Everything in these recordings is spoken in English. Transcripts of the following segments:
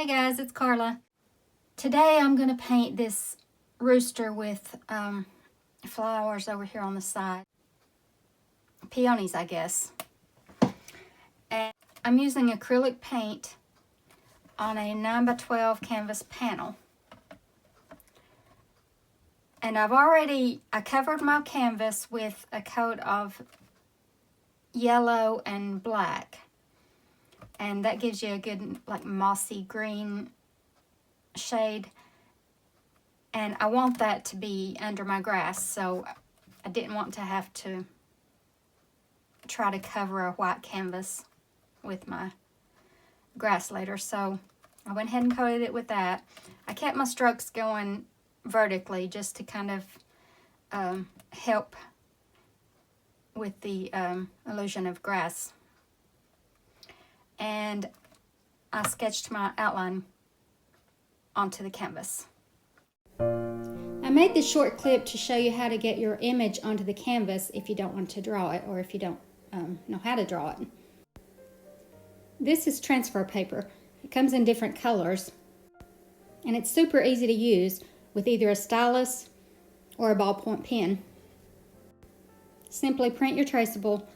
Hey guys, it's Carla. Today I'm going to paint this rooster with flowers over here on the side. Peonies, I guess. And I'm using acrylic paint on a 9x12 canvas panel. And I covered my canvas with a coat of yellow and black. And that gives you a good like mossy green shade. And I want that to be under my grass, so I didn't want to have to try to cover a white canvas with my grass later. So I went ahead and coated it with that. I kept my strokes going vertically just to kind of help with the illusion of grass. And I sketched my outline onto the canvas. I made this short clip to show you how to get your image onto the canvas if you don't want to draw it, or if you don't know how to draw it. This is transfer paper. It comes in different colors, and it's super easy to use with either a stylus or a ballpoint pen. Simply print your traceable,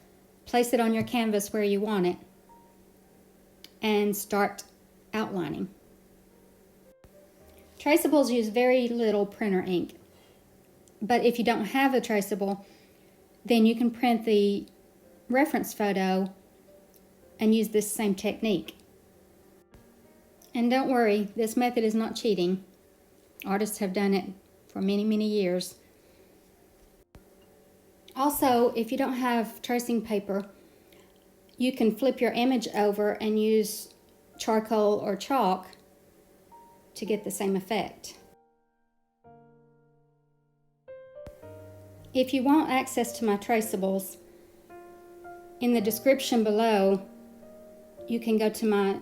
place it on your canvas where you want it, and start outlining. Traceables use very little printer ink, but if you don't have a traceable, then you can print the reference photo and use this same technique. And don't worry, this method is not cheating. Artists have done it for many, many years. Also, if you don't have tracing paper, you can flip your image over and use charcoal or chalk to get the same effect. If you want access to my traceables, in the description below, you can go to my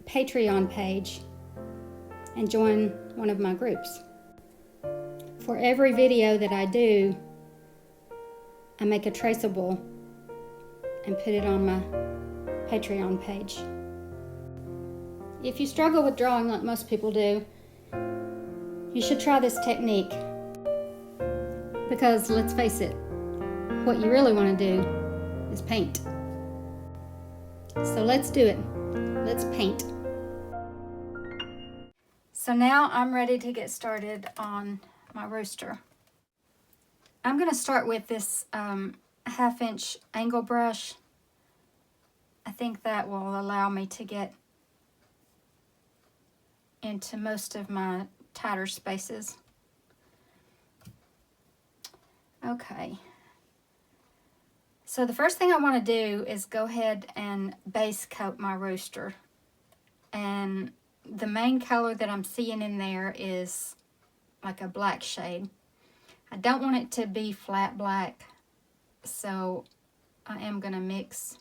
Patreon page and join one of my groups. For every video that I do, I make a traceable and put it on my Patreon page. If you struggle with drawing like most people do, you should try this technique. Because let's face it, what you really want to do is paint. So let's do it. Let's paint. So now I'm ready to get started on my rooster. I'm going to start with this 1/2-inch angle brush. I think that will allow me to get into most of my tighter spaces. Okay. So the first thing I want to do is go ahead and base coat my rooster. And the main color that I'm seeing in there is like a black shade. I don't want it to be flat black, so I am going to mix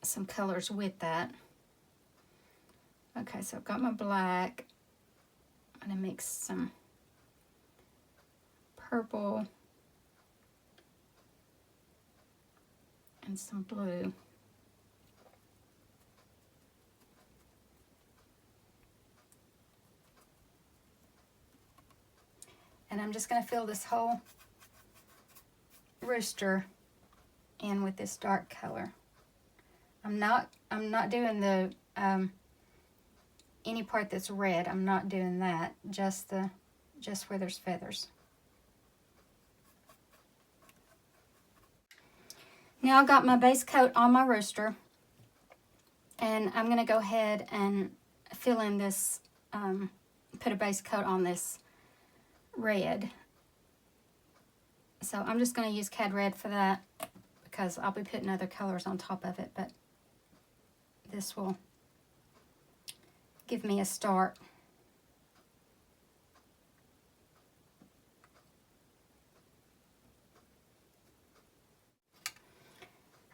some colors with that. Okay, so I've got my black. I'm going to mix some purple and some blue. And I'm just going to fill this whole rooster in with this dark color. I'm not doing the any part that's red. I'm not doing that. Just where there's feathers. Now I've got my base coat on my rooster, and I'm going to go ahead and fill in this, put a base coat on this red. So I'm just going to use Cad Red for that because I'll be putting other colors on top of it, but this will give me a start.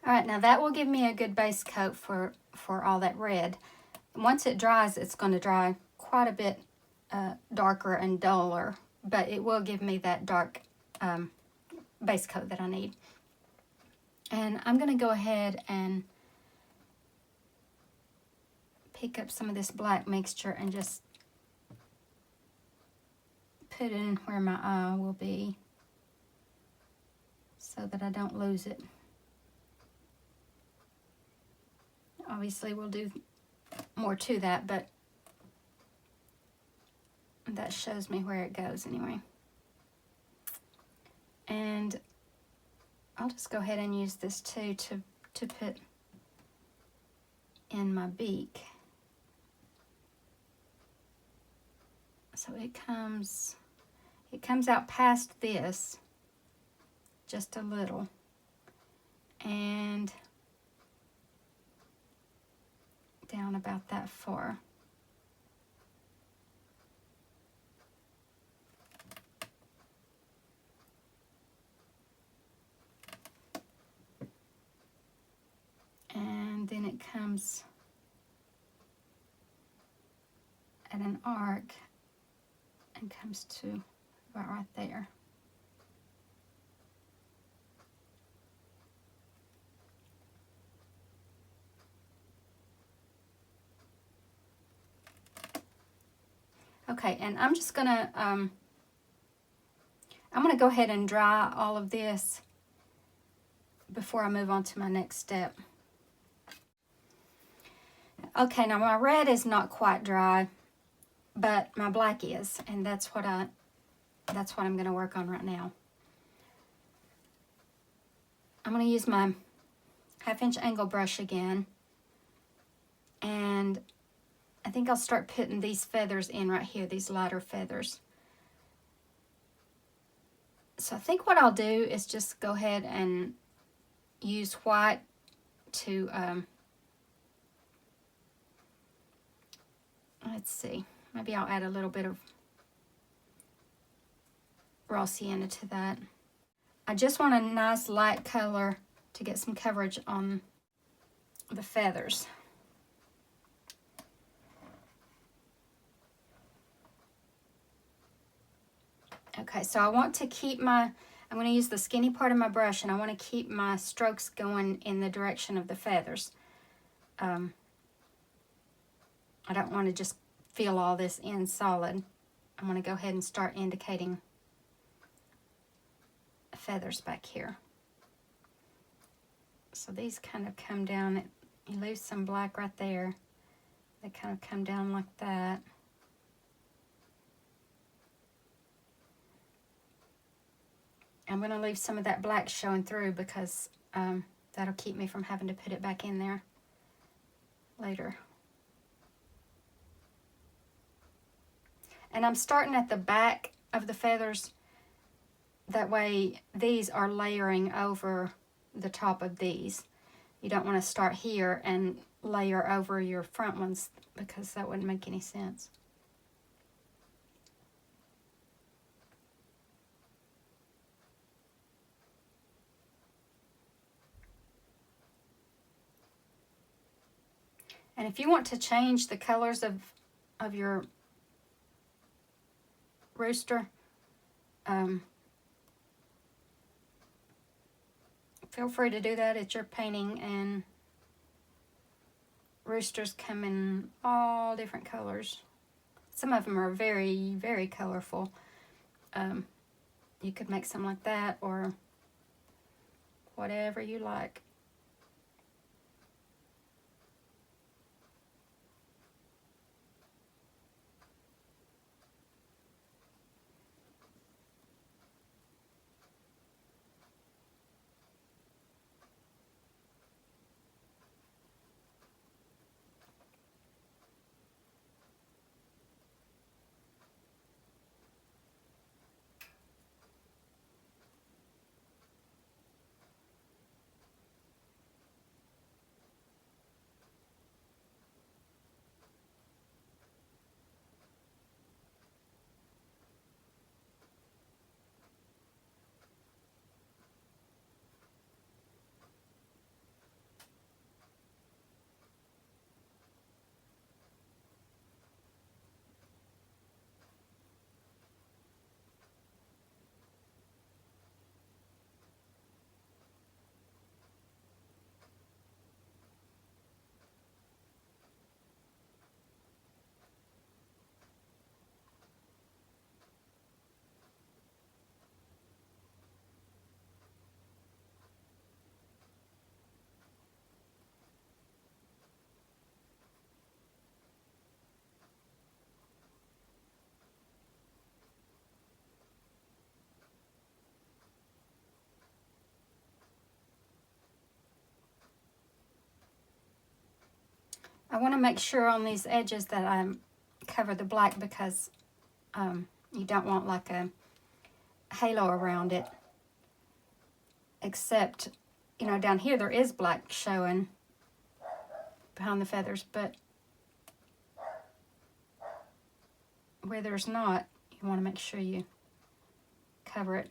All right, now that will give me a good base coat for all that red. Once it dries, it's going to dry quite a bit darker and duller, but it will give me that dark base coat that I need. And I'm going to go ahead and pick up some of this black mixture and just put it in where my eye will be so that I don't lose it. Obviously we'll do more to that, but that shows me where it goes anyway. And I'll just go ahead and use this too to put in my beak. So it comes out past this just a little, and down about that far. And then it comes at an arc and comes to about right there. Okay, and I'm just gonna I'm gonna go ahead and dry all of this before I move on to my next step. Okay, now my red is not quite dry, but my black is, and that's what I'm gonna work on right now. I'm gonna use my 1/2 inch angle brush again, and I think I'll start putting these feathers in right here, these lighter feathers. So I think what I'll do is just go ahead and use white to, let's see, maybe I'll add a little bit of raw sienna to that. I just want a nice light color to get some coverage on the feathers. Okay, so I want to keep I'm going to use the skinny part of my brush, and I want to keep my strokes going in the direction of the feathers. I don't want to just fill all this in solid. I'm going to go ahead and start indicating feathers back here. So these kind of come down, you lose some black right there. They kind of come down like that. I'm going to leave some of that black showing through because that'll keep me from having to put it back in there later. And I'm starting at the back of the feathers. That way these are layering over the top of these. You don't want to start here and layer over your front ones because that wouldn't make any sense. And if you want to change the colors of your rooster, feel free to do that. It's your painting, and roosters come in all different colors. Some of them are very, very colorful. You could make some like that or whatever you like. I want to make sure on these edges that I cover the black because you don't want like a halo around it. Except, you know, down here there is black showing behind the feathers, but where there's not, you want to make sure you cover it.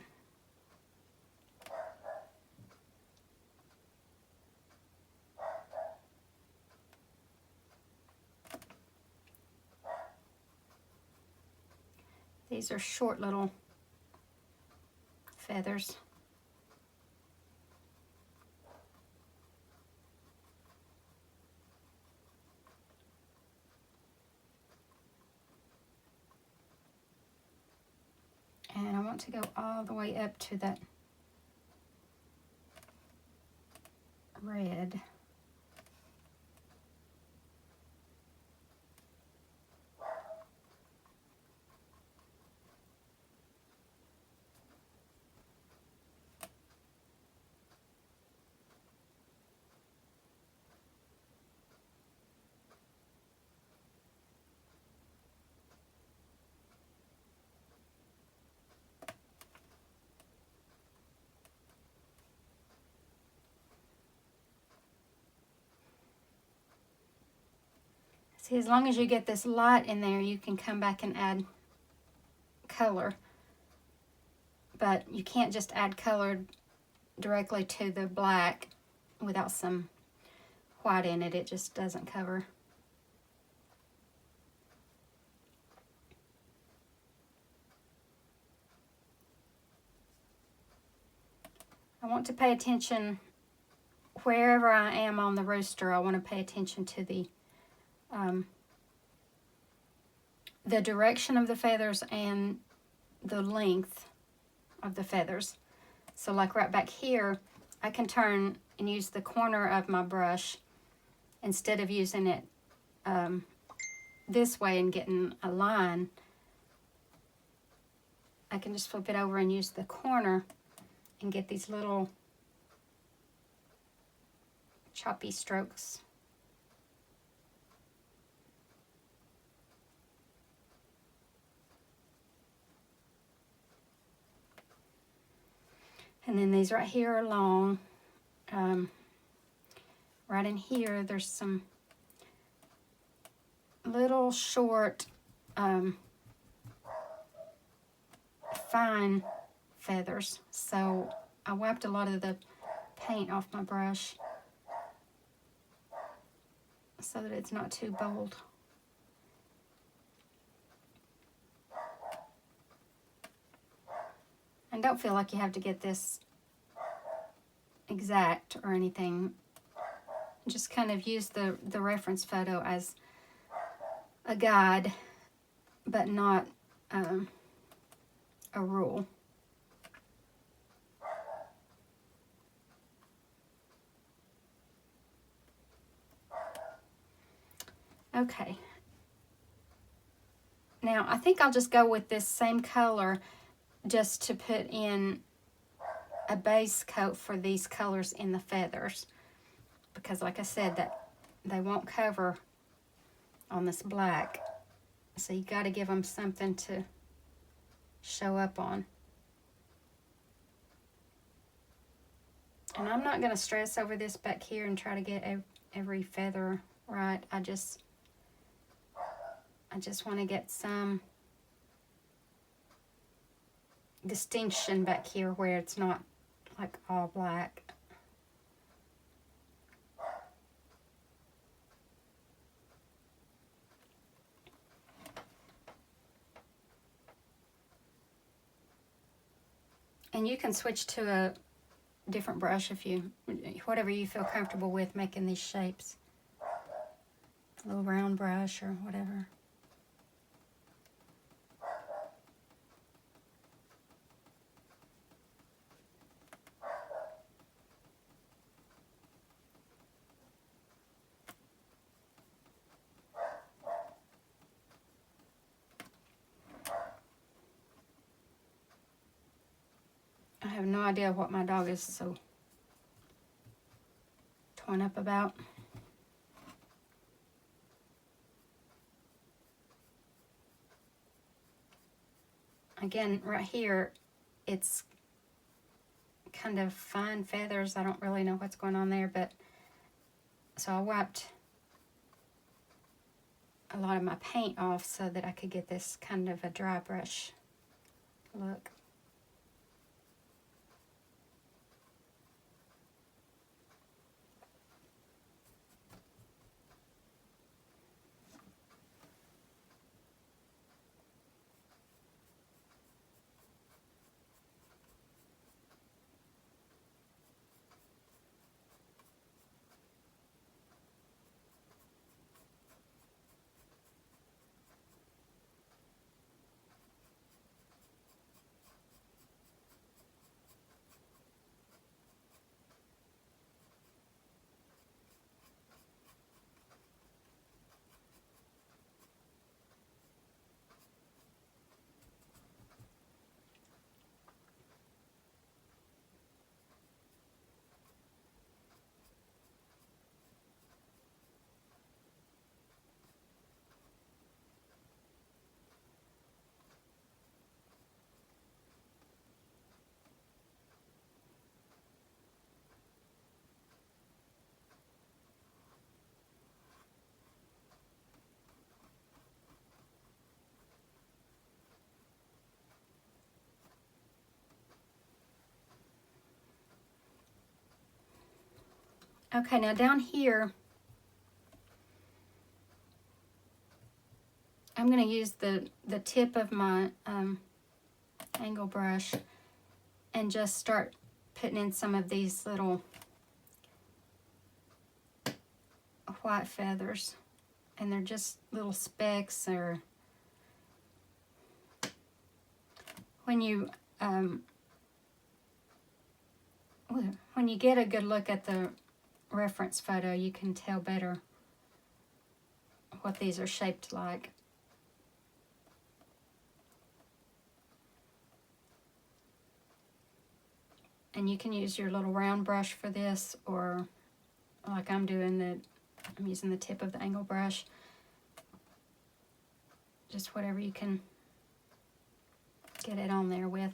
These are short little feathers. And I want to go all the way up to that red. See, as long as you get this light in there, you can come back and add color. But you can't just add color directly to the black without some white in it. It just doesn't cover. I want to pay attention wherever I am on the rooster. I want to pay attention to the direction of the feathers and the length of the feathers. So like right back here, I can turn and use the corner of my brush instead of using it this way and getting a line. I can just flip it over and use the corner and get these little choppy strokes. And then these right here are long. Right in here, there's some little short, fine feathers. So I wiped a lot of the paint off my brush so that it's not too bold. And don't feel like you have to get this exact or anything. Just kind of use the reference photo as a guide, but not a rule. Okay. Now I think I'll just go with this same color just to put in a base coat for these colors in the feathers, because like I said, that they won't cover on this black, so you got to give them something to show up on. And I'm not going to stress over this back here and try to get every feather right. I just want to get some distinction back here where it's not like all black. And you can switch to a different brush if you, whatever you feel comfortable with making these shapes. A little round brush or whatever. I have no idea what my dog is so torn up about. again, right here, it's kind of fine feathers. I don't really know what's going on there, but so I wiped a lot of my paint off so that I could get this kind of a dry brush look. Okay, now down here, I'm going to use the tip of my angle brush and just start putting in some of these little white feathers. And they're just little specks, or when you get a good look at the reference photo, you can tell better what these are shaped like. And you can use your little round brush for this, or like I'm doing, I'm using the tip of the angle brush. Just whatever you can get it on there with.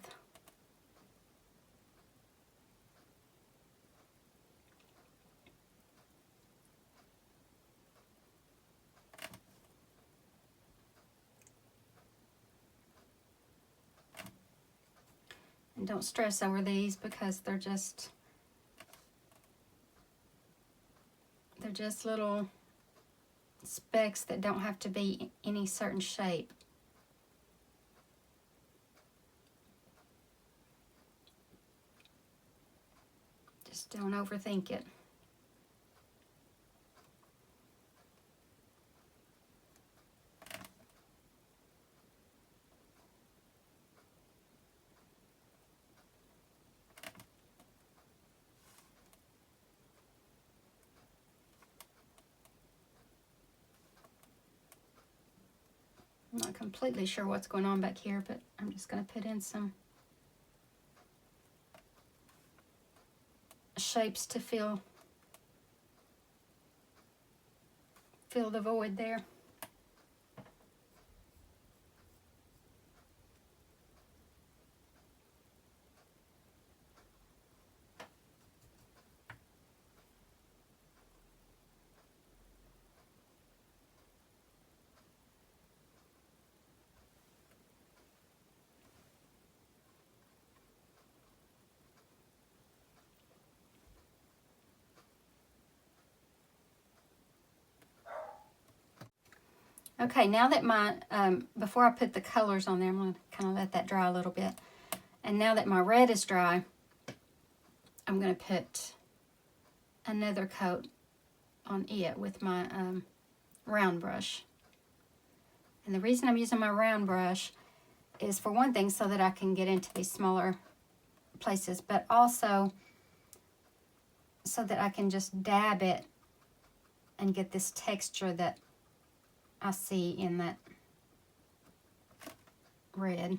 And don't stress over these because they're just little specks that don't have to be any certain shape. Just don't overthink it. I'm not completely sure what's going on back here, but I'm just going to put in some shapes to fill the void there. Okay, now that my, before I put the colors on there, I'm going to kind of let that dry a little bit. And now that my red is dry, I'm going to put another coat on it with my round brush. And the reason I'm using my round brush is, for one thing, so that I can get into these smaller places, but also so that I can just dab it and get this texture that I see in that red.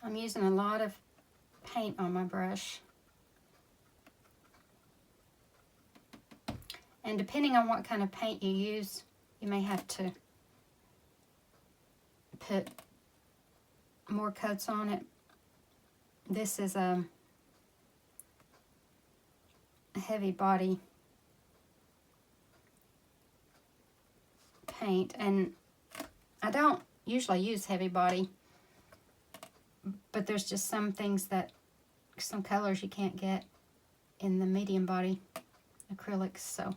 I'm using a lot of paint on my brush. And depending on what kind of paint you use, you may have to put more coats on it. This is a heavy body paint, and I don't usually use heavy body, but there's just some things that, some colors you can't get in the medium body acrylics, so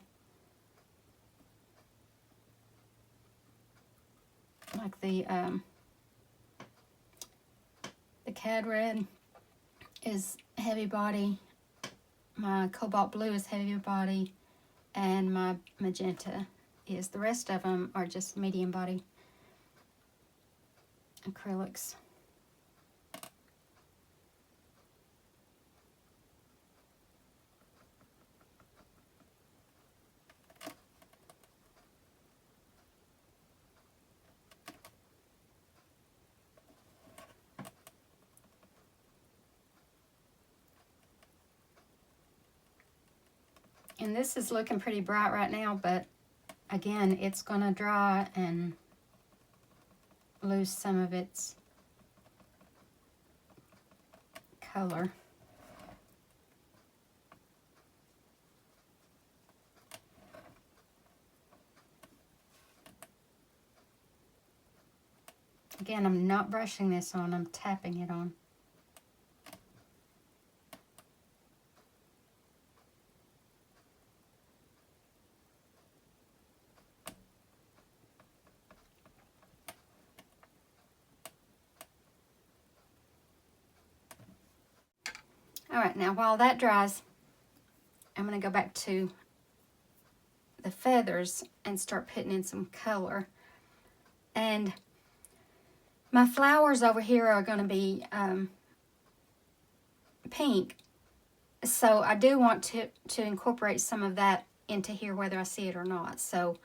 like the cad red is heavy body, my cobalt blue is heavy body, and my magenta is. The rest of them are just medium body acrylics. And this is looking pretty bright right now, but again, it's gonna dry and lose some of its color. Again, I'm not brushing this on, I'm tapping it on. All right, now while that dries, I'm going to go back to the feathers and start putting in some color. And my flowers over here are going to be pink, so I do want to incorporate some of that into here whether I see it or not. So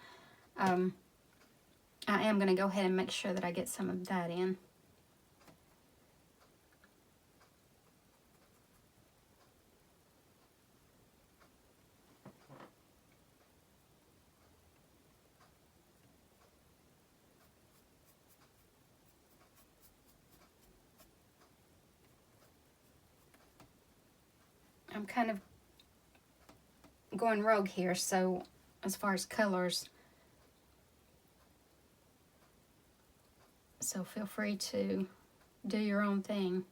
I am going to go ahead and make sure that I get some of that in. I'm kind of going rogue here, so as far as colors, so feel free to do your own thing.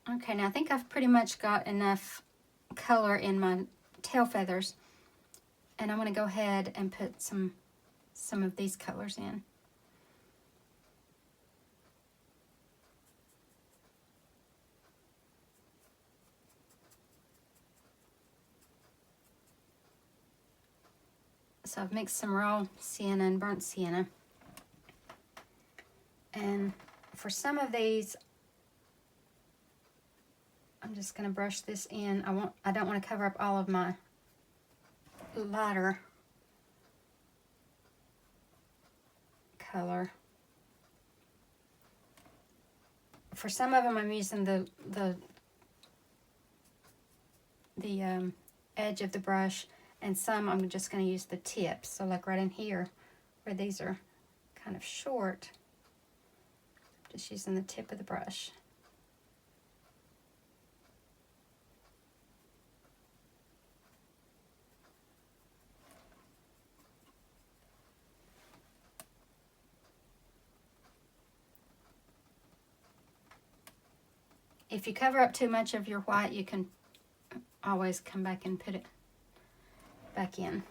Okay, now I think I've pretty much got enough color in my tail feathers, and I'm going to go ahead and put some of these colors in. So I've mixed some raw sienna and burnt sienna, and for some of these I'm just going to brush this in. I don't want to cover up all of my lighter color. for some of them I'm using the edge of the brush, and some I'm just going to use the tips. So like right in here where these are kind of short, just using the tip of the brush. If you cover up too much of your white, you can always come back and put it back in.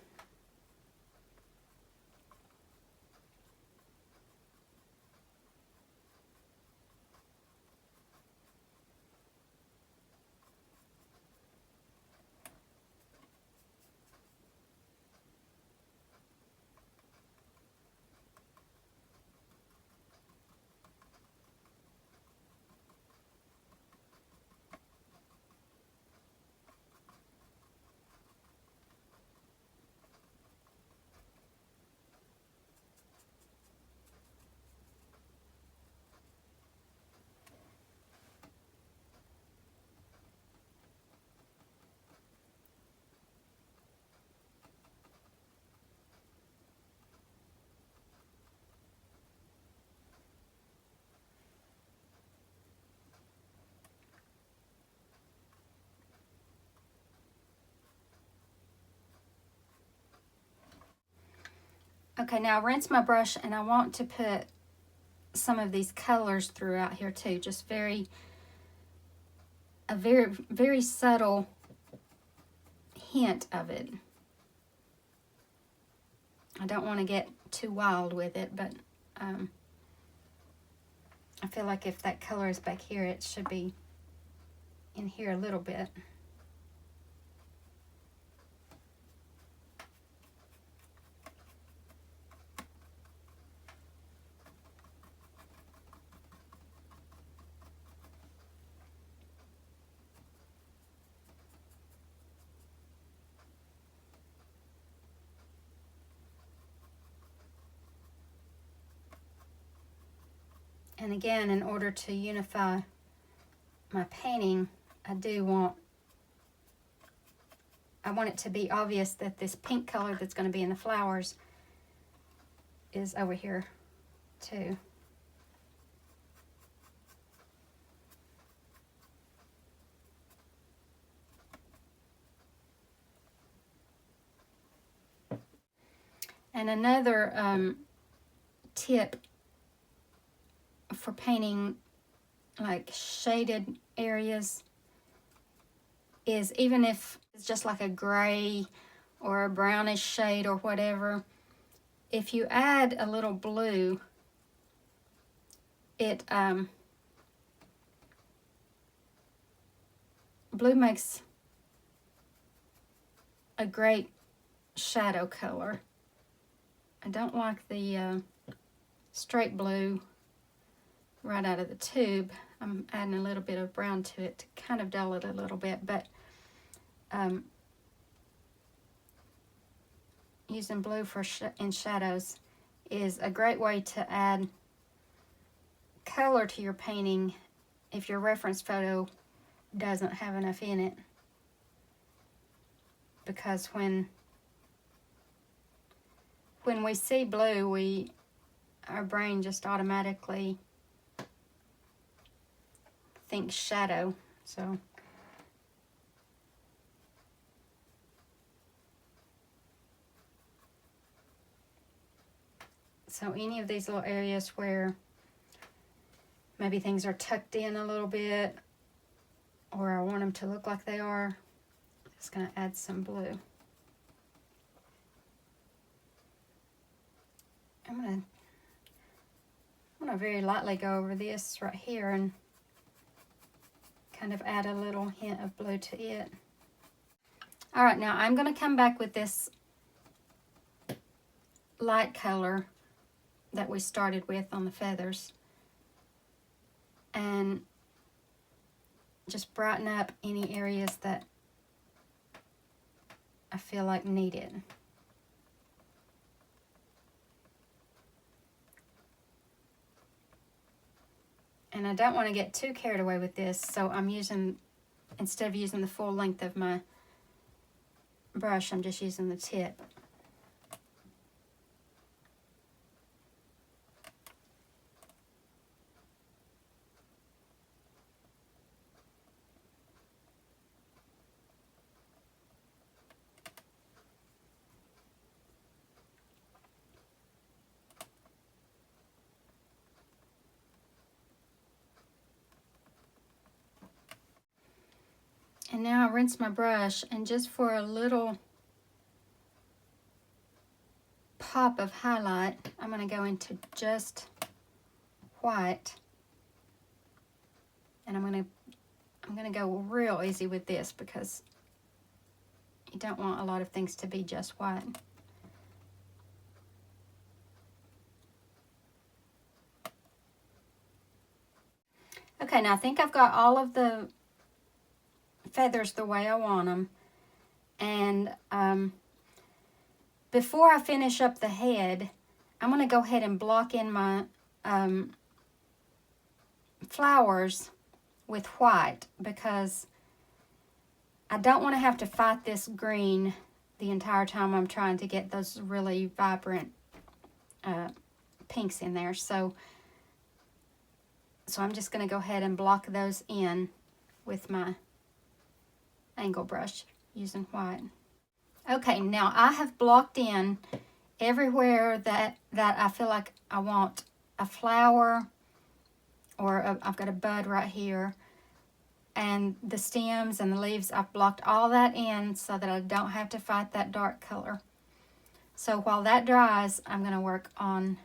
Okay, now rinse my brush, and I want to put some of these colors throughout here too. Just a very subtle hint of it. I don't want to get too wild with it, but I feel like if that color is back here, it should be in here a little bit. And again, in order to unify my painting, I want it to be obvious that this pink color that's going to be in the flowers is over here too. And another tip for painting like shaded areas is, even if it's just like a gray or a brownish shade or whatever, if you add a little blue, blue makes a great shadow color. I don't like the straight blue right out of the tube. I'm adding a little bit of brown to it to kind of dull it a little bit, but using blue in shadows is a great way to add color to your painting if your reference photo doesn't have enough in it. Because when we see blue, our brain just automatically thinks shadow. So any of these little areas where maybe things are tucked in a little bit, or I want them to look like they are, I'm just going to add some blue. I'm going to very lightly go over this right here and kind of add a little hint of blue to it. All right, now I'm going to come back with this light color that we started with on the feathers and just brighten up any areas that I feel like need it. And I don't want to get too carried away with this, so I'm using, instead of using the full length of my brush, I'm just using the tip. And now I rinse my brush, and just for a little pop of highlight, I'm going to go into just white. And I'm going to go real easy with this because you don't want a lot of things to be just white. Okay, now I think I've got all of the feathers the way I want them. And before I finish up the head, I'm going to go ahead and block in my flowers with white because I don't want to have to fight this green the entire time I'm trying to get those really vibrant pinks in there. So I'm just going to go ahead and block those in with my angle brush using white. Okay, now I have blocked in everywhere that I feel like I want a flower, or I've got a bud right here, and the stems and the leaves, I've blocked all that in so that I don't have to fight that dark color. So while that dries, I'm going to work on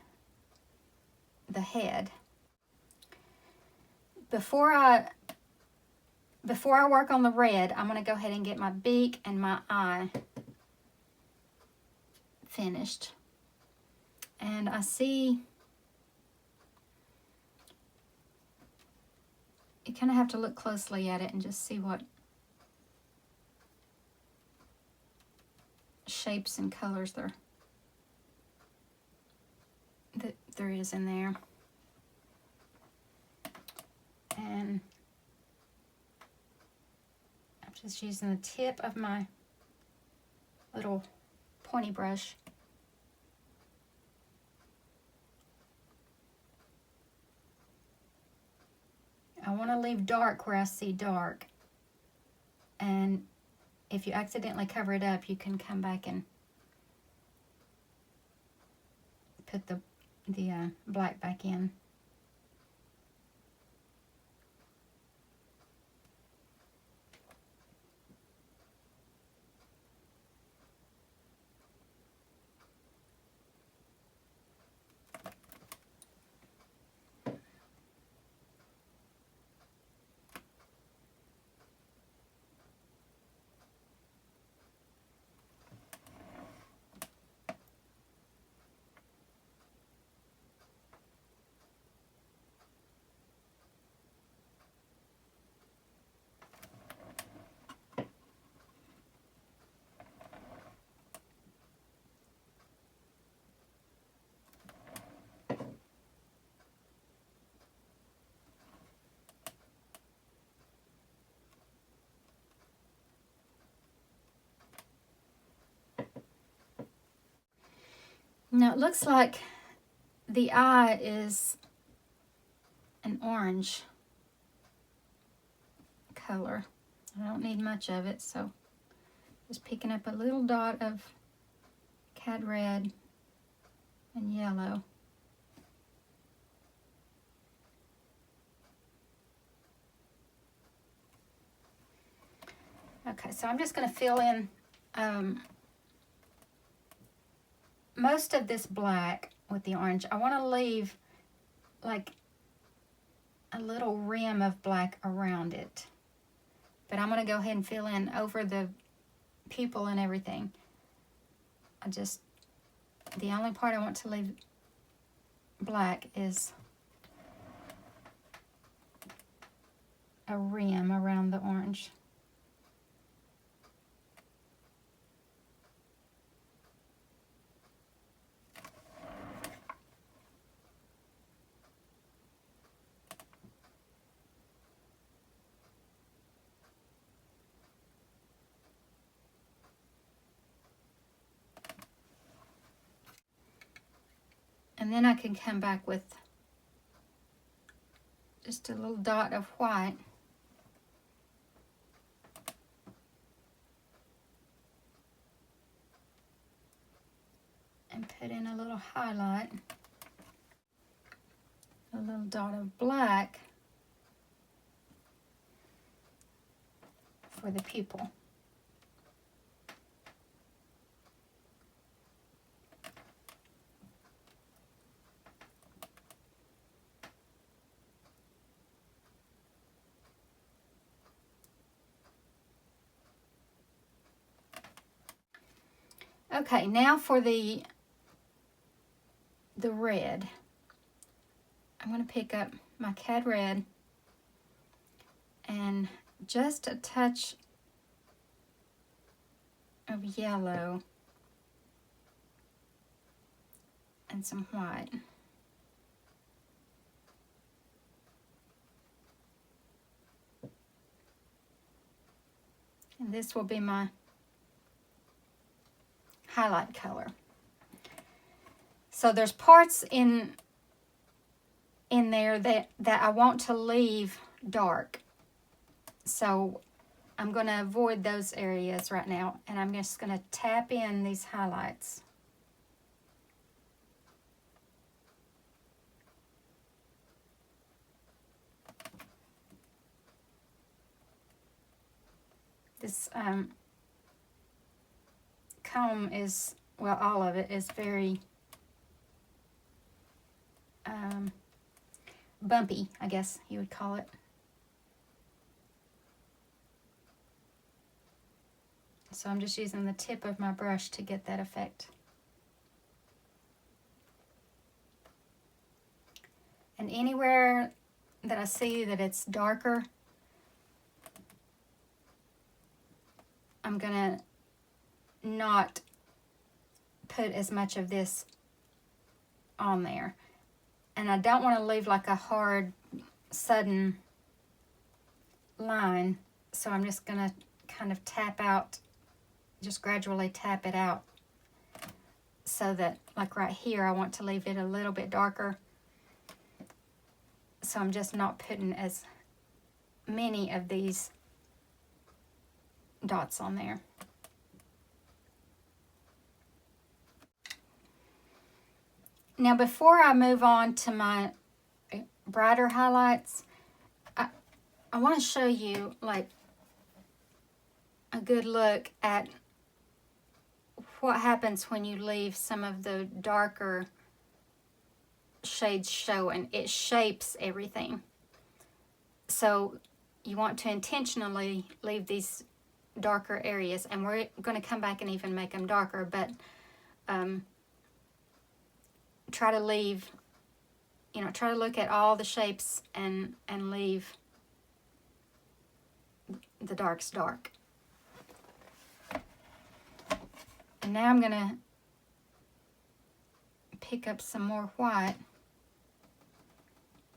the head. Before I work on the red, I'm going to go ahead and get my beak and my eye finished. And I see you kind of have to look closely at it and just see what shapes and colors there is in there. And I'm just using the tip of my little pointy brush. I want to leave dark where I see dark. And if you accidentally cover it up, you can come back and put the black back in. Now it looks like the eye is an orange color. I don't need much of it, so just picking up a little dot of cad red and yellow. Okay, so I'm just going to fill in most of this black with the orange. I want to leave like a little rim of black around it. But I'm going to go ahead and fill in over the pupil and everything. The only part I want to leave black is a rim around the orange. And then I can come back with just a little dot of white. And put in a little highlight. A little dot of black for the pupil. Okay, now for the red. I'm going to pick up my Cad Red and just a touch of yellow and some white. And this will be my highlight color. So there's parts in there that I want to leave dark. So I'm going to avoid those areas right now, and I'm just going to tap in these highlights. This comb is, well, all of it is very bumpy, I guess you would call it. So I'm just using the tip of my brush to get that effect. And anywhere that I see that it's darker, I'm gonna not put as much of this on there. And I don't want to leave like a hard, sudden line. So I'm just gonna kind of tap out, just gradually tap it out. So that, like right here, I want to leave it a little bit darker. So I'm just not putting as many of these dots on there. Now before I move on to my brighter highlights, I want to show you like a good look at what happens when you leave some of the darker shades showing. It shapes everything. So you want to intentionally leave these darker areas, and we're going to come back and even make them darker, but try to leave, you know, try to look at all the shapes and leave the darks dark. And now I'm going to pick up some more white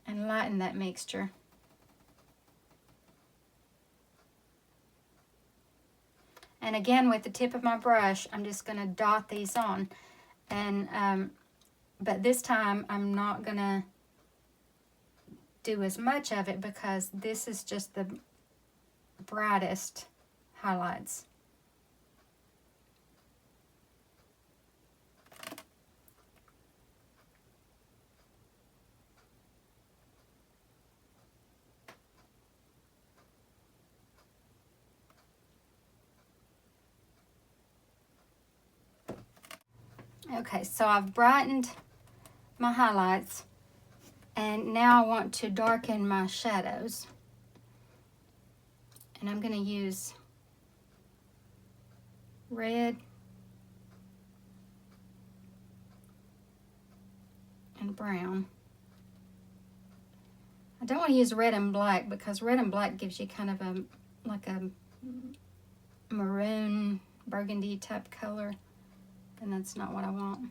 and lighten that mixture. And again, with the tip of my brush, I'm just going to dot these on. And but this time I'm not going to do as much of it because this is just the brightest highlights. Okay, so I've brightened my highlights, and now I want to darken my shadows. And I'm going to use red and brown. I don't want to use red and black because red and black gives you kind of a like a maroon burgundy type color, and that's not what I want.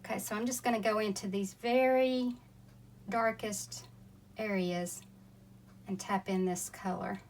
Okay, so I'm just going to go into these very darkest areas and tap in this color.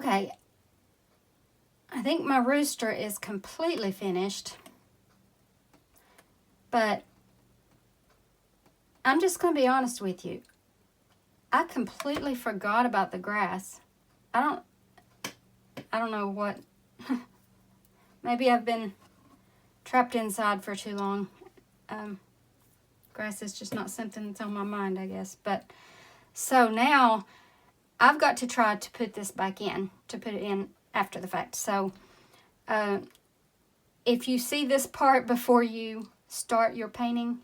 Okay, I think my rooster is completely finished, but I'm just going to be honest with you. I completely forgot about the grass. I don't know what. Maybe I've been trapped inside for too long. Grass is just not something that's on my mind, I guess. But so now I've got to try to put this back in, to put it in after the fact. So if you see this part before you start your painting,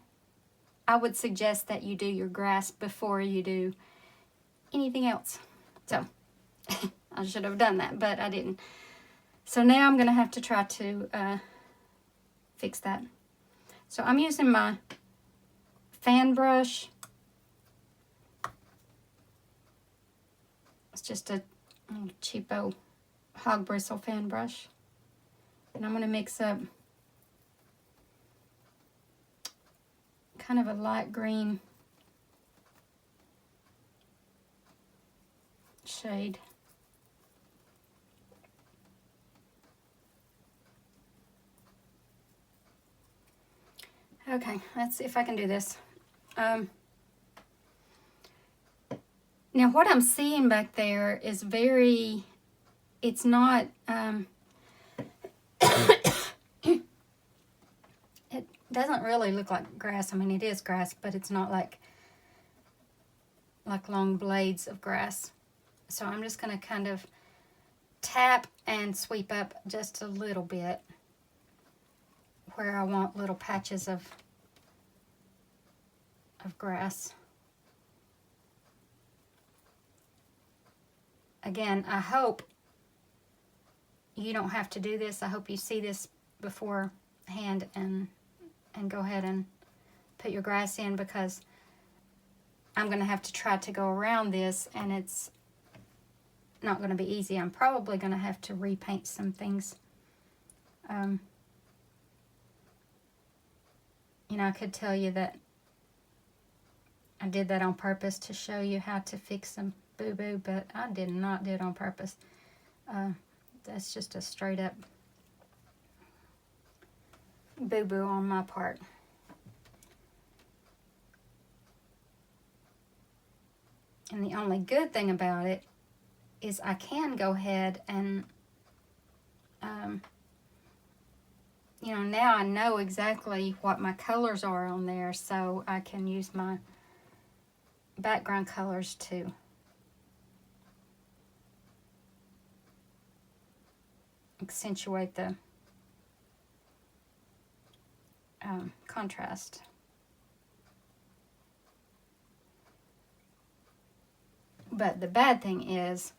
I would suggest that you do your grass before you do anything else. So I should have done that, but I didn't. So now I'm going to have to try to fix that. So I'm using my fan brush. It's just a cheapo hog bristle fan brush. And I'm going to mix up kind of a light green shade. Okay, let's see if I can do this. Now what I'm seeing back there is very, it's not, it doesn't really look like grass. I mean, it is grass, but it's not like long blades of grass. So I'm just going to kind of tap and sweep up just a little bit where I want little patches of grass. Again, I hope you don't have to do this. I hope you see this beforehand and go ahead and put your grass in, because I'm going to have to try to go around this, and it's not going to be easy. I'm probably going to have to repaint some things. You know, I could tell you that I did that on purpose to show you how to fix some boo-boo, but I did not do it on purpose. That's just a straight up boo-boo on my part. And the only good thing about it is I can go ahead and, you know, now I know exactly what my colors are on there, so I can use my background colors to accentuate the contrast. But the bad thing is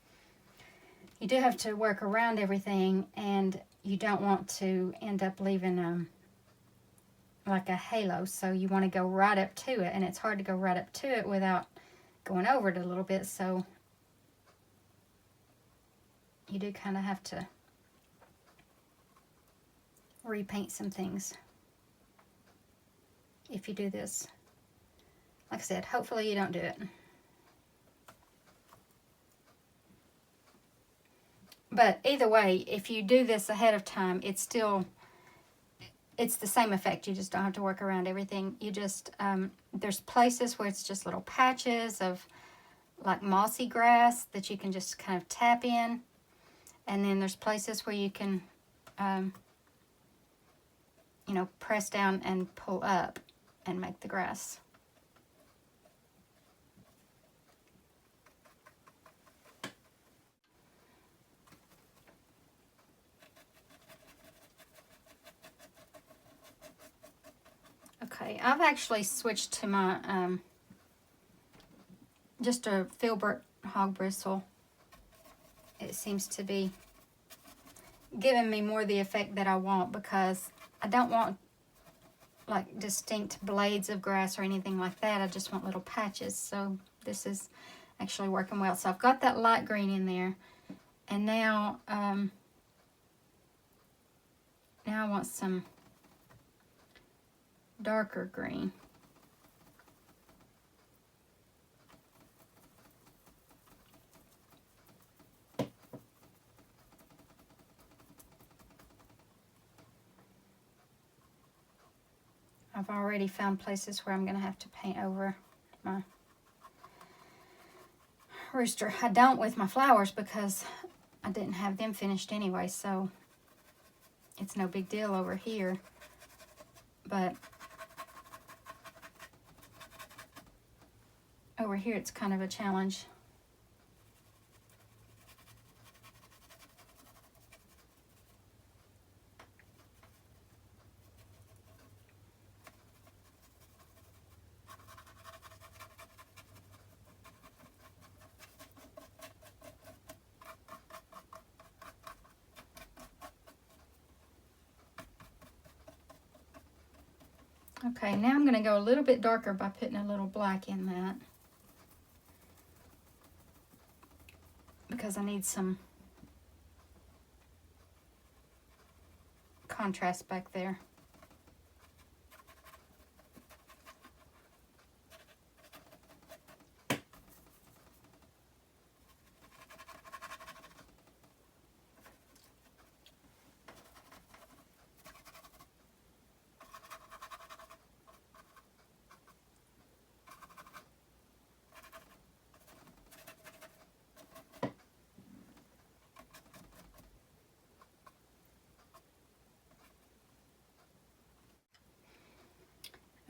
you do have to work around everything, and you don't want to end up leaving like a halo. So you want to go right up to it, and it's hard to go right up to it without going over it a little bit. So you do kind of have to repaint some things if you do this. Like I said, hopefully you don't do it. But either way, if you do this ahead of time, it's the same effect. You just don't have to work around everything. You just, there's places where it's just little patches of like mossy grass that you can just kind of tap in. And then there's places where you can, you know, press down and pull up and make the grass. Okay, I've actually switched to my, just a filbert hog bristle. It seems to be giving me more the effect that I want, because I don't want like distinct blades of grass or anything like that. I just want little patches. So this is actually working well. So I've got that light green in there, and now now I want some darker green. I've already found places where I'm going to have to paint over my rooster. I don't with my flowers because I didn't have them finished anyway, so it's no big deal over here. But over here it's kind of a challenge. Okay, now I'm going to go a little bit darker by putting a little black in that, because I need some contrast back there.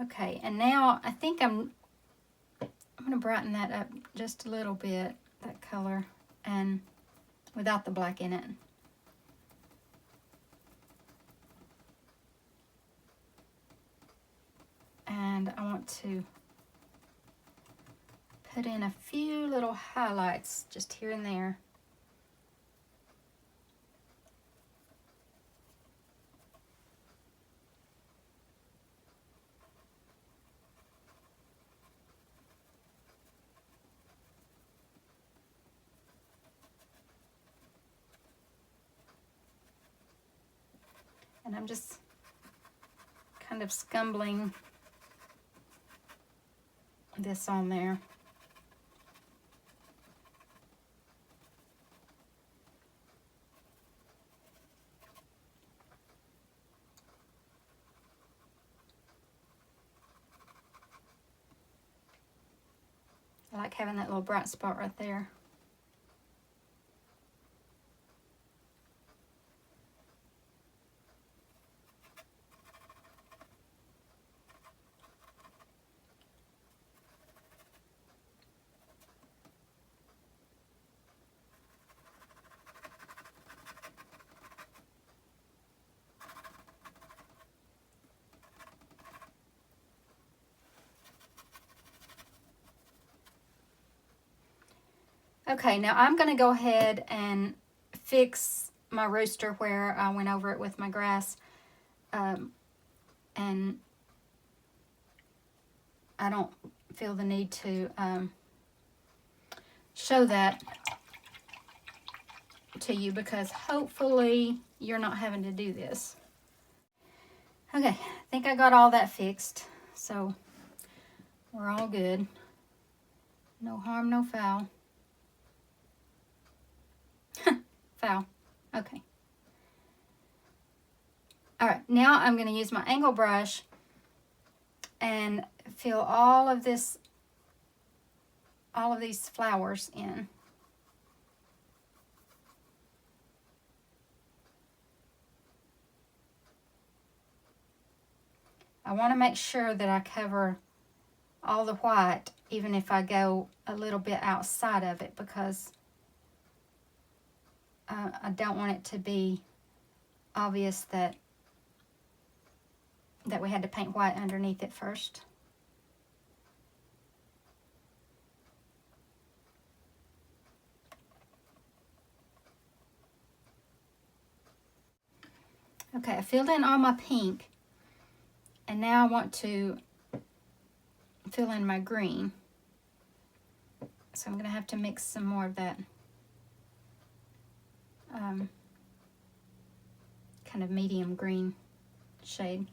Okay, and now I think I'm going to brighten that up just a little bit, that color, and without the black in it. And I want to put in a few little highlights just here and there. And I'm just kind of scumbling this on there. I like having that little bright spot right there. Okay, now I'm going to go ahead and fix my rooster where I went over it with my grass. And I don't feel the need to show that to you because hopefully you're not having to do this. Okay, I think I got all that fixed, so we're all good. No harm, no foul. Foul. Okay. All right, now I'm going to use my angle brush and fill all of these flowers in. I want to make sure that I cover all the white, even if I go a little bit outside of it, because I don't want it to be obvious that we had to paint white underneath it first. Okay, I filled in all my pink, and now I want to fill in my green. So I'm going to have to mix some more of that kind of medium green shade.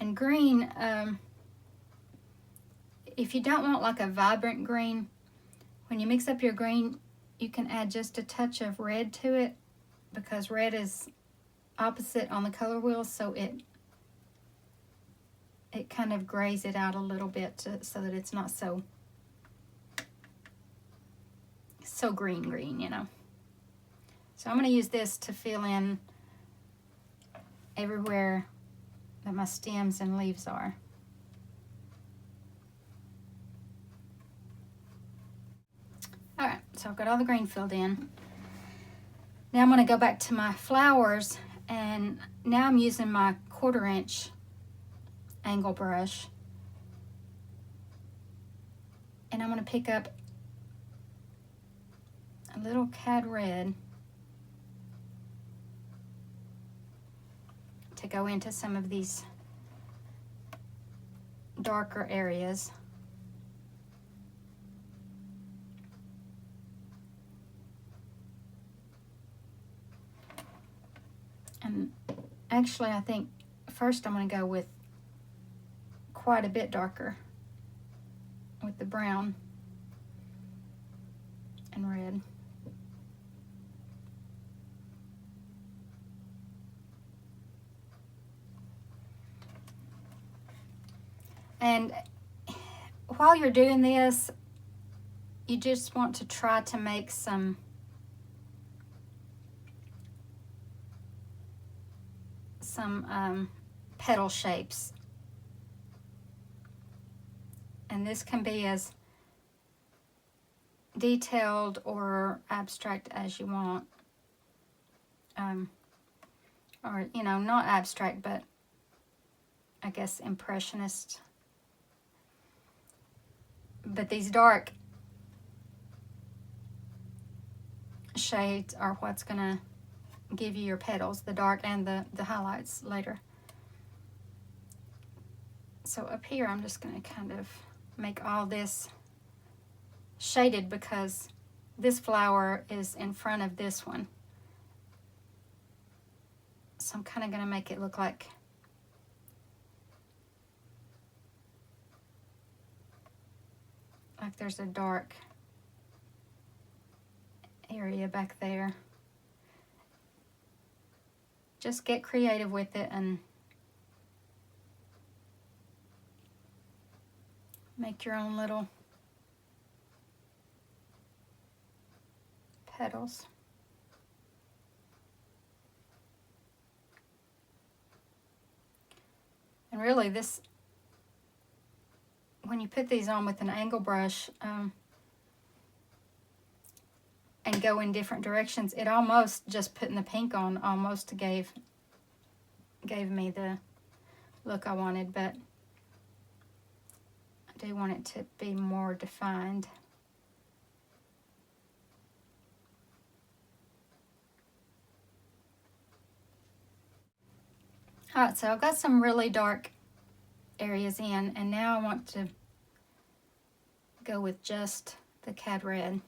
And green, if you don't want like a vibrant green, when you mix up your green, you can add just a touch of red to it, because red is opposite on the color wheel, so it kind of grays it out a little bit so that it's not so green, you know. So I'm going to use this to fill in everywhere that my stems and leaves are. Alright, so I've got all the green filled in. Now I'm going to go back to my flowers, and now I'm using my 1/4 inch angle brush. And I'm going to pick up a little cad red to go into some of these darker areas. And actually, I think first I'm going to go with quite a bit darker with the brown and red. And while you're doing this, you just want to try to make some petal shapes. And this can be as detailed or abstract as you want. Or, you know, not abstract, but I guess impressionist. But these dark shades are what's going to give you your petals, the dark and the highlights later. So up here, I'm just going to kind of make all this shaded because this flower is in front of this one. So I'm kind of going to make it look like there's a dark area back there. Just get creative with it and make your own little petals. And really this, when you put these on with an angle brush and go in different directions, it almost, just putting the pink on, almost gave me the look I wanted, but I do want it to be more defined. Alright, so I've got some really dark areas in, and now I want to go with just the cad red.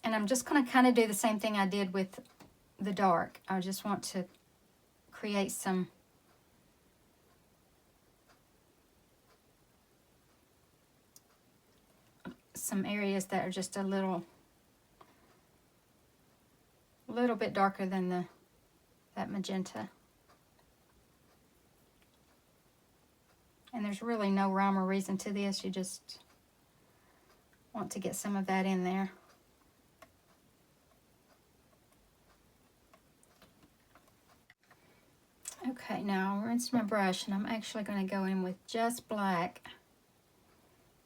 And I'm just going to kind of do the same thing I did with the dark. I just want to create some areas that are just a little bit darker than that magenta. And there's really no rhyme or reason to this. You just want to get some of that in there. Okay, now I'll rinse my brush, and I'm actually going to go in with just black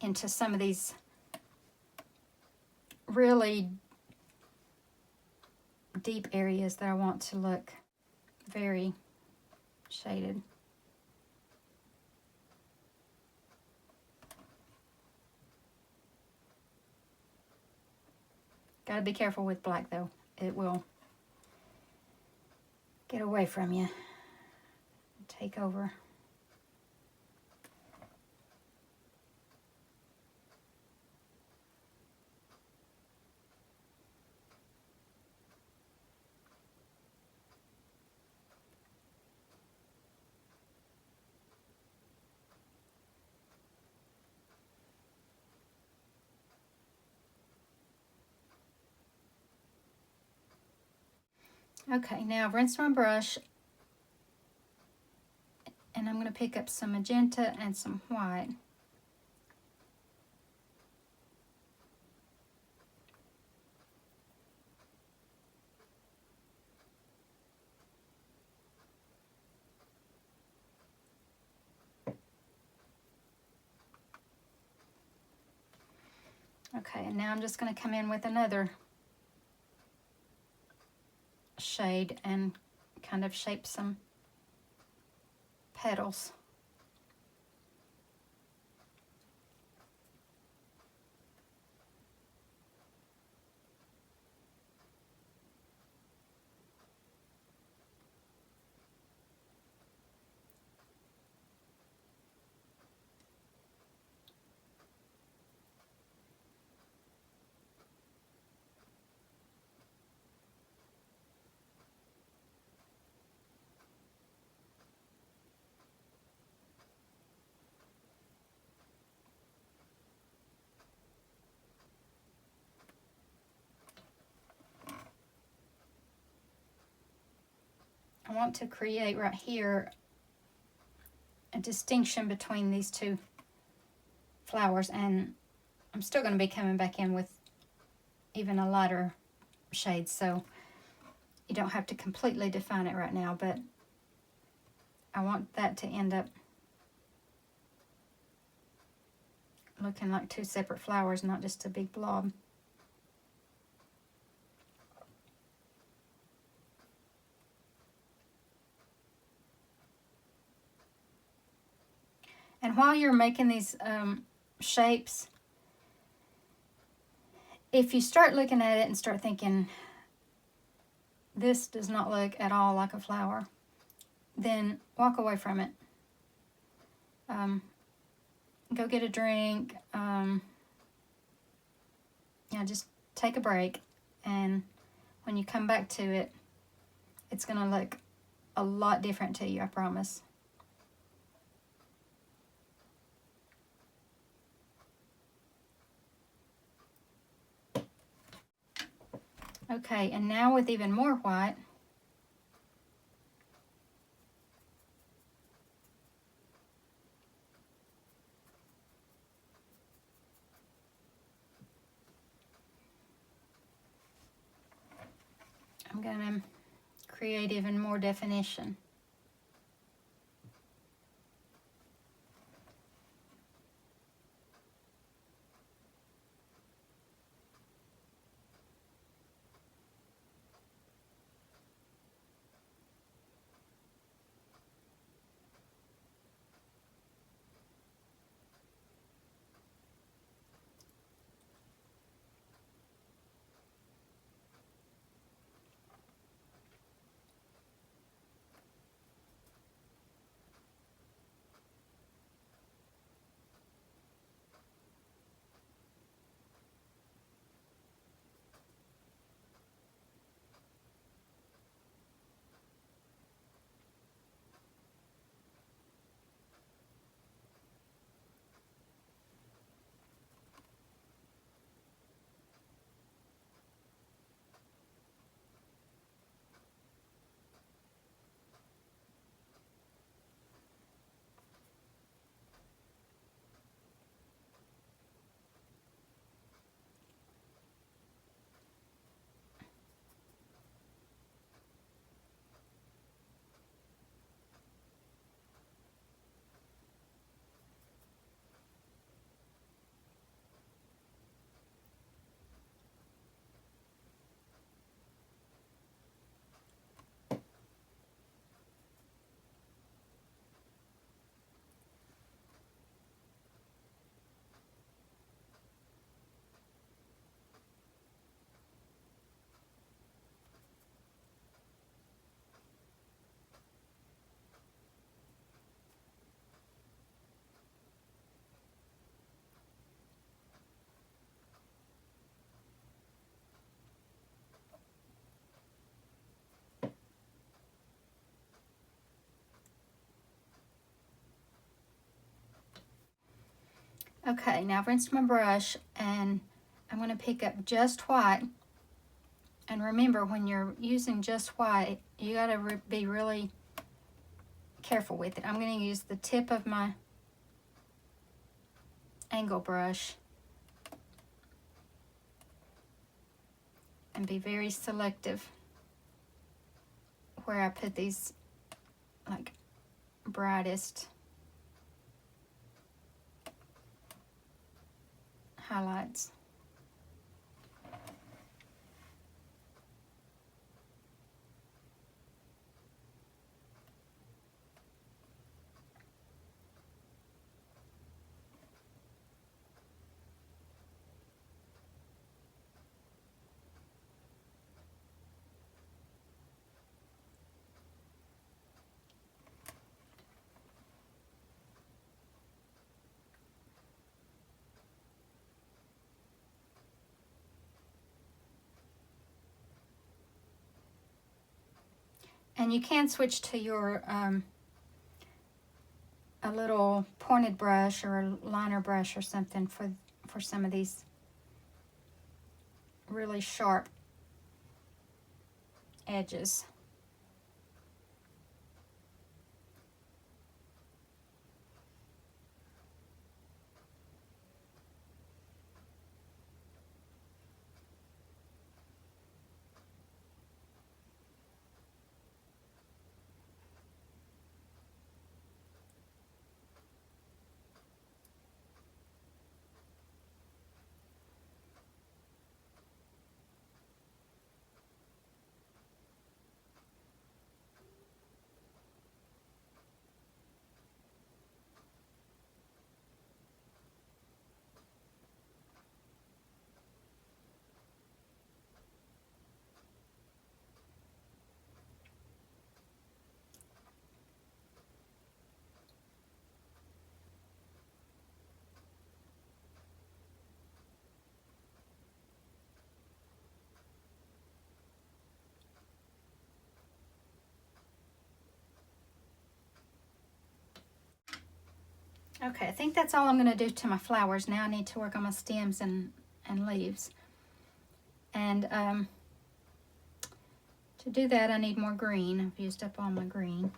into some of these really deep areas that I want to look very shaded. Gotta be careful with black though. It will get away from you, take over. Okay, now I've rinsed my brush, and I'm going to pick up some magenta and some white. Okay, and now I'm just going to come in with another shade and kind of shape some petals. I want to create right here a distinction between these two flowers, and I'm still going to be coming back in with even a lighter shade, so you don't have to completely define it right now, but I want that to end up looking like two separate flowers, not just a big blob. And while you're making these shapes, if you start looking at it and start thinking, this does not look at all like a flower, then walk away from it. Go get a drink. Just take a break, and when you come back to it, it's going to look a lot different to you, I promise. Okay, and now with even more white, I'm going to create even more definition. Okay, now I've rinsed my brush, and I'm going to pick up just white, And remember, when you're using just white, you got to be really careful with it. I'm going to use the tip of my angle brush and be very selective where I put these like brightest highlights. And you can switch to your a little pointed brush or a liner brush or something for some of these really sharp edges. Okay, I think that's all I'm going to do to my flowers. Now I need to work on my stems and leaves. And to do that, I need more green. I've used up all my green.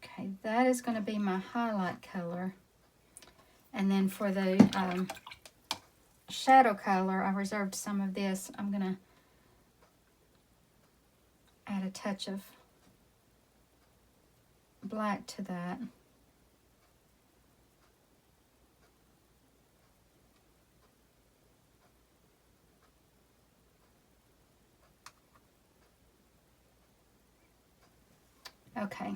Okay, that is going to be my highlight color. And then for the shadow color, I reserved some of this. I'm going to add a touch of black to that. Okay,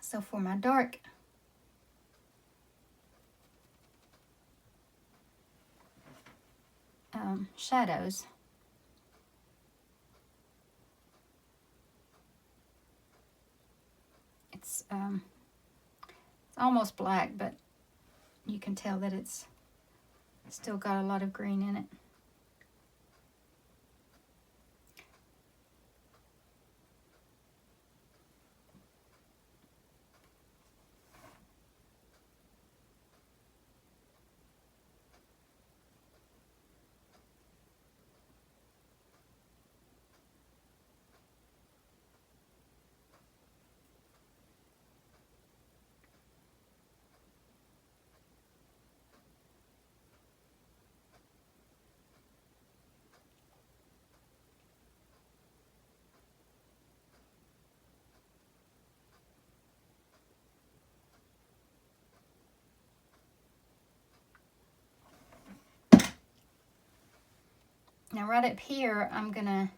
so for my dark shadows, it's almost black, but you can tell that it's still got a lot of green in it. Now right up here, I'm gonna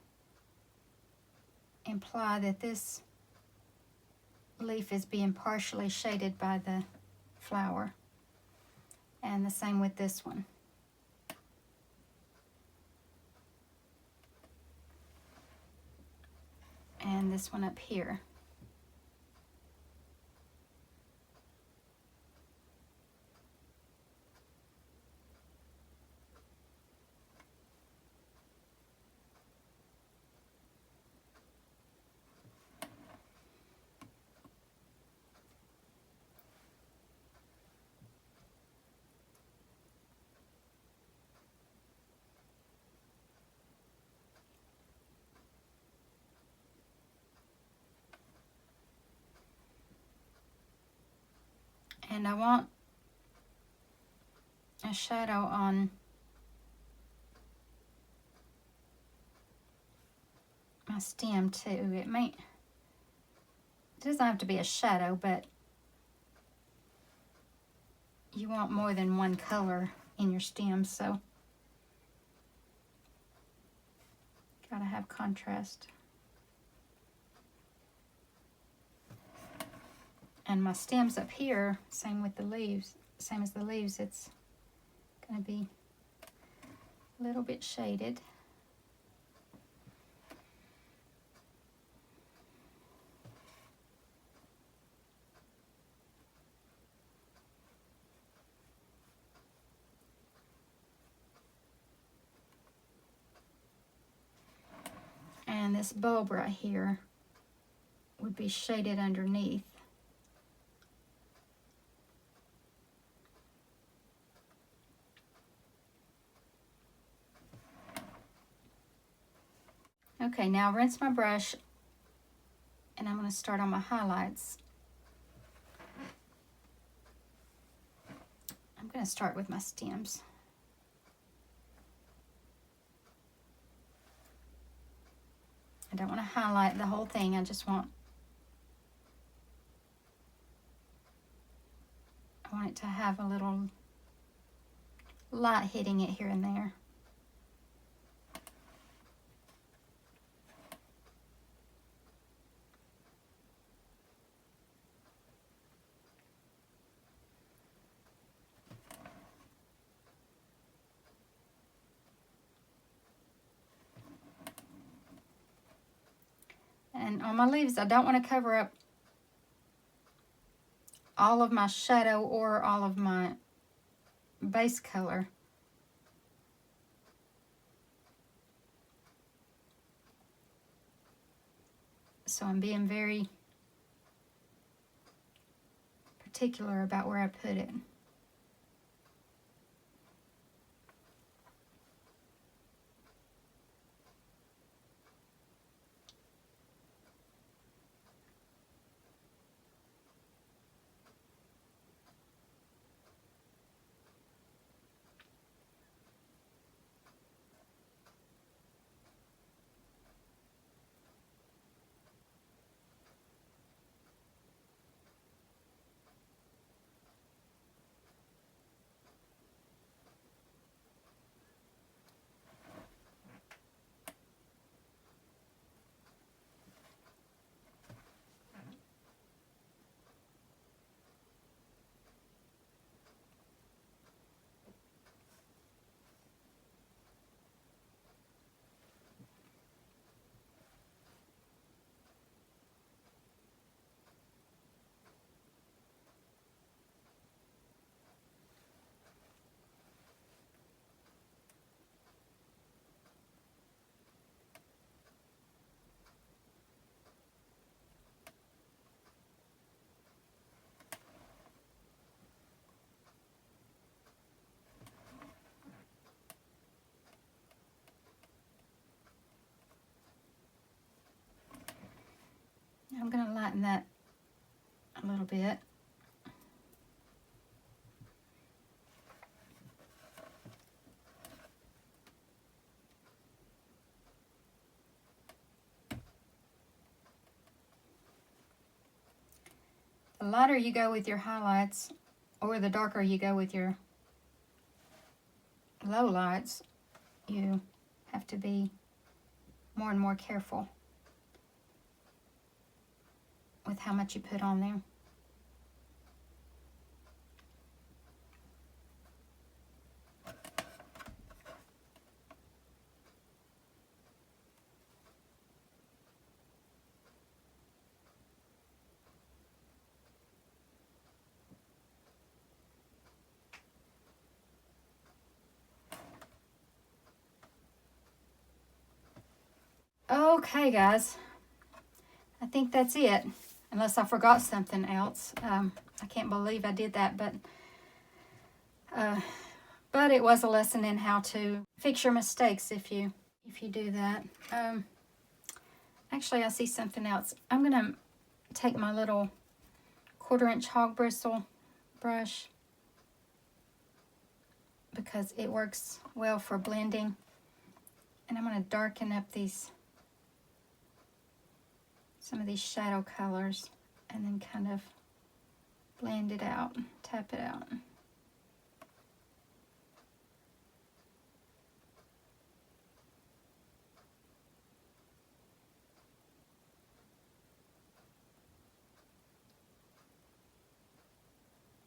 imply that this leaf is being partially shaded by the flower. And the same with this one. And this one up here. And I want a shadow on my stem too. It doesn't have to be a shadow, but you want more than one color in your stem, so gotta have contrast. And my stems up here, same with the leaves, same as the leaves, it's gonna be a little bit shaded. And this bulb right here would be shaded underneath. Okay, now rinse my brush, and I'm going to start on my highlights. I'm going to start with my stems. I don't want to highlight the whole thing, I want it to have a little light hitting it here and there. And on my leaves, I don't want to cover up all of my shadow or all of my base color. So I'm being very particular about where I put it. I'm going to lighten that a little bit. The lighter you go with your highlights, or the darker you go with your low lights, you have to be more and more careful with how much you put on there. Okay, guys, I think that's it, unless I forgot something else. I can't believe I did that, but it was a lesson in how to fix your mistakes if you do that. Actually, I see something else. I'm gonna take my little 1/4 inch hog bristle, brush because it works well for blending. And I'm going to darken up some of these shadow colors and then kind of blend it out, tap it out.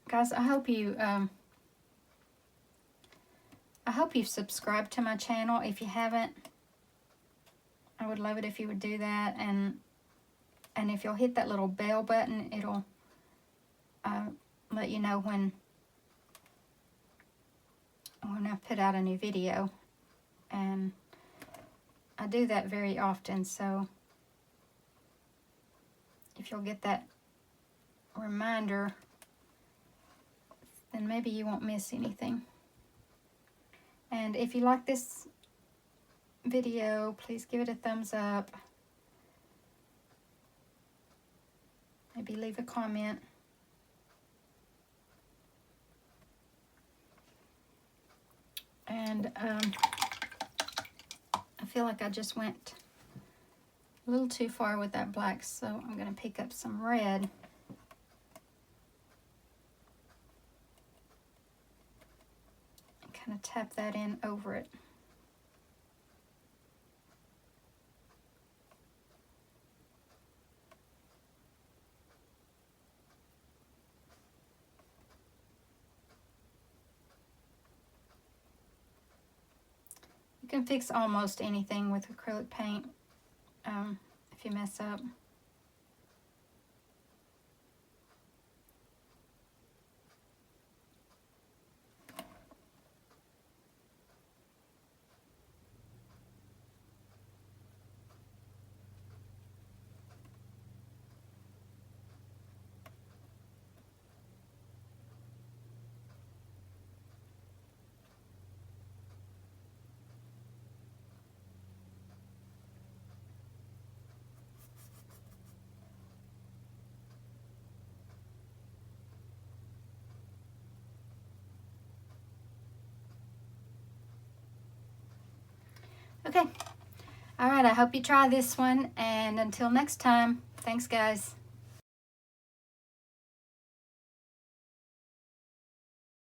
Guys, I hope you've subscribed to my channel. If you haven't, I would love it if you would do that, and if you'll hit that little bell button, it'll let you know when I put out a new video. And I do that very often, so if you'll get that reminder, then maybe you won't miss anything. And if you like this video, please give it a thumbs up. Maybe leave a comment. And I feel like I just went a little too far with that black, so I'm going to pick up some red. And kind of tap that in over it. You can fix almost anything with acrylic paint if you mess up. Okay. All right, I hope you try this one, and until next time, thanks guys.